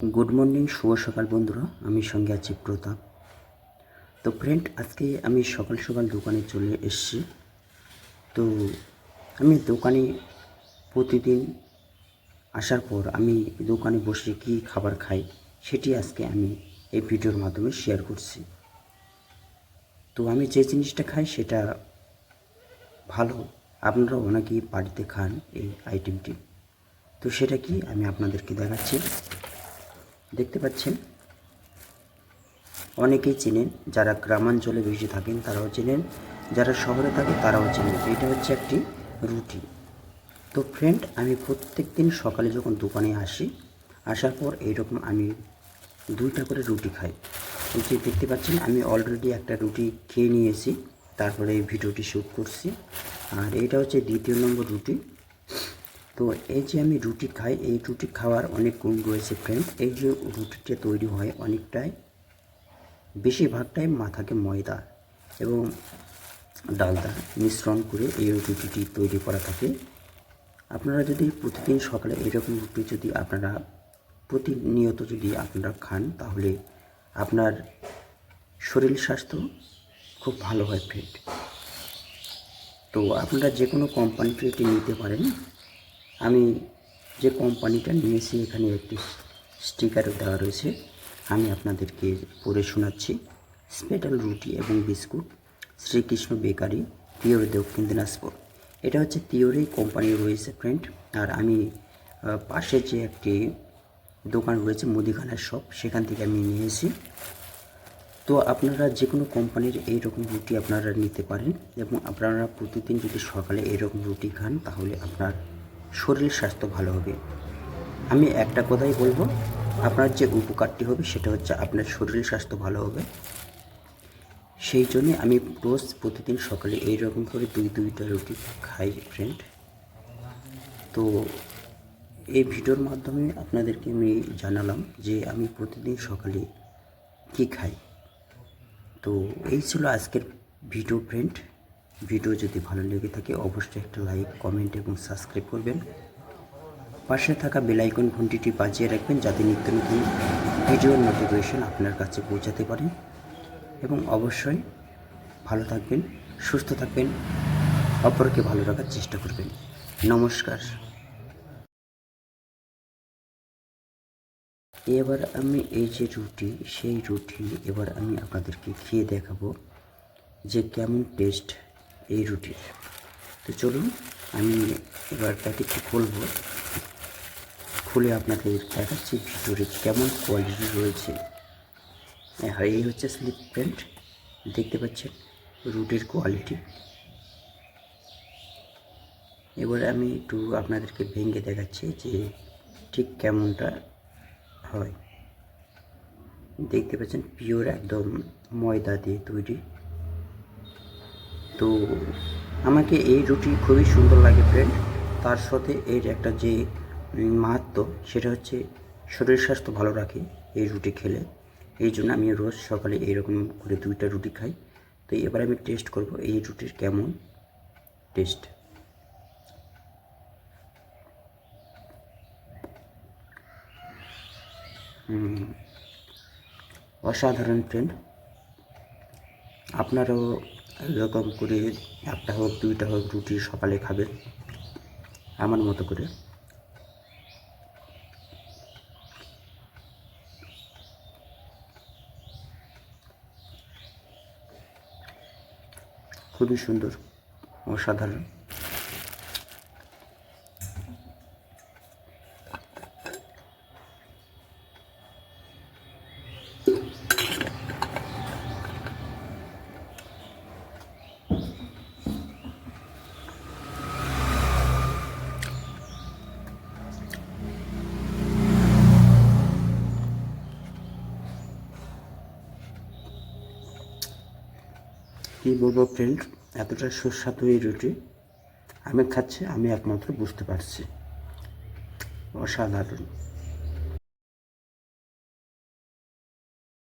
Good morning शुभ सकाल बंधुरा आमी संगे आछि प्रताप। तो फ्रेंड आज के आमी सकाल सकाल दोकाने चले एसेछि। तो आमी दोकाने प्रतिदिन आसार पर आमी दोकाने बसे कि खाबार खाई सेटी आजके आमी এই ভিডিওর মাধ্যমে শেয়ার করছি। তো আমি যে জিনিসটা খাই সেটা ভালো, আপনারা অনেকেই বাড়িতে খান এই আইটেমটি। তো সেটা কি আমি আপনাদেরকে দেখাচ্ছি। দেখতে পাচ্ছেন অনেকেই চেনেন, যারা গ্রামাঞ্চলে বেশি থাকেন তারাও চেনেন, যারা শহরে থাকে তারাও চেনেন। এটা হচ্ছে একটি রুটি। তো ফ্রেন্ড আমি প্রত্যেক দিন সকালে যখন দোকানে আসি, আসার পর এইরকম আমি 2টা করে রুটি খাই। এই যে দেখতে পাচ্ছেন আমি অলরেডি একটা রুটি খেয়ে নিয়েছি, তারপরে এই ভিডিওটি শ্যুট করছি। আর এইটা হচ্ছে দ্বিতীয় নম্বর রুটি। তো এই যে আমি রুটি খাই, এই রুটি খাওয়ার অনেক গুণ রয়েছে ফ্রেন্ড। এই যে রুটিটা তৈরি হয় অনেকটাই বেশিরভাগটাই থাকে ময়দা এবং ডালদা মিশ্রণ করে এই রুটিটি তৈরি করা থাকে। আপনারা যদি প্রতিদিন সকালে এরকম রুটি যদি আপনারা প্রতিনিয়ত যদি আপনারা খান, তাহলে আপনার শরীর স্বাস্থ্য খুব ভালো হয় ফ্রেন্ড। তো আপনারা যে কোনো কোম্পানিতে এটি নিতে পারেন। আমি যে কোম্পানিটা নিয়েছি এখানে একটি স্টিকারও দেওয়া রয়েছে, আমি আপনাদেরকে পড়ে শোনাচ্ছি। স্পেশাল রুটি এবং বিস্কুট, শ্রীকৃষ্ণ বেকারি, তিওর, দক্ষিণ দিনাজপুর। এটা হচ্ছে তিওরেই কোম্পানি রয়েছে ফ্রেন্ড। আর আমি পাশে যে একটি দোকান রয়েছে মুদিখানার শপ, সেখান থেকে আমি নিয়েছি। তো আপনারা যে কোনো কোম্পানির এইরকম রুটি আপনারা নিতে পারেন এবং আপনারা প্রতিদিন যদি সকালে এইরকম রুটি খান, তাহলে আপনার শরীর স্বাস্থ্য ভালো হবে। আমি একটা কথাই বলবো, আপনার যে উপকারটি হবে সেটা হচ্ছে আপনার শরীর স্বাস্থ্য ভালো হবে। সেই জন্যে আমি রোজ প্রতিদিন সকালে এইরকম করে 2টা রুটি খাই ফ্রেন্ড। তো এই ভিডিওর মাধ্যমে আপনাদেরকে আমি জানালাম যে আমি প্রতিদিন সকালে কি খাই। তো এই ছিল আজকের ভিডিও ফ্রেন্ড। ভিডিও যদি ভালো লেগে থাকে অবশ্যই একটা লাইক, কমেন্ট এবং সাবস্ক্রাইব করবেন। পাশে থাকা বেল আইকন ঘন্টিটি বাজিয়ে রাখবেন, যাতে নিত্য নতুন ভিডিওর নোটিফিকেশন আপনার কাছে পৌঁছাতে পারে। এবং অবশ্যই ভালো থাকবেন, সুস্থ থাকবেন, অপরকে ভালো রাখার চেষ্টা করবেন। নমস্কার। এবার আমি এই যে রুটি, সেই রুটি এবার আমি আপনাদেরকে খেয়ে দেখাবো যে কেমন টেস্ট এই রুটির। তো চলুন আমি এবার প্যাকেটটি খুলবো, খুলে আপনাদের দেখাচ্ছি ভিতরে কেমন কোয়ালিটি রয়েছে। আর এই হচ্ছে স্লিপ প্রিন্ট, দেখতে পাচ্ছেন রুটির কোয়ালিটি। এবার আমি একটু আপনাদেরকে ভেঙে দেখাচ্ছি যে ঠিক কেমনটা হয়। দেখতে পাচ্ছেন পিওর একদম ময়দা দিয়ে তৈরি। তো আমাকে এই রুটি খুবই সুন্দর লাগে ফ্রেন্ড। তার সাথে এর একটা যে মাহাত্ম্য, সেটা হচ্ছে শরীর স্বাস্থ্য ভালো রাখে এই রুটি খেলে। এই জন্য আমি রোজ সকালে এইরকম করে 2টা রুটি খাই। তো এবার আমি টেস্ট করব এই রুটির কেমন টেস্ট। অসাধারণ ফ্রেন্ড। আপনারাও এরকম করে 1টা হোক 2টা হোক রুটি সকালে খাবেন আমার মতো করে। খুবই সুন্দর, অসাধারণ। কী বলবো ফ্রেন্ড, এতটা সুস্বাদু এই রুটি আমি খাচ্ছি, আমি একমাত্র বুঝতে পারছি। অসাধারণ।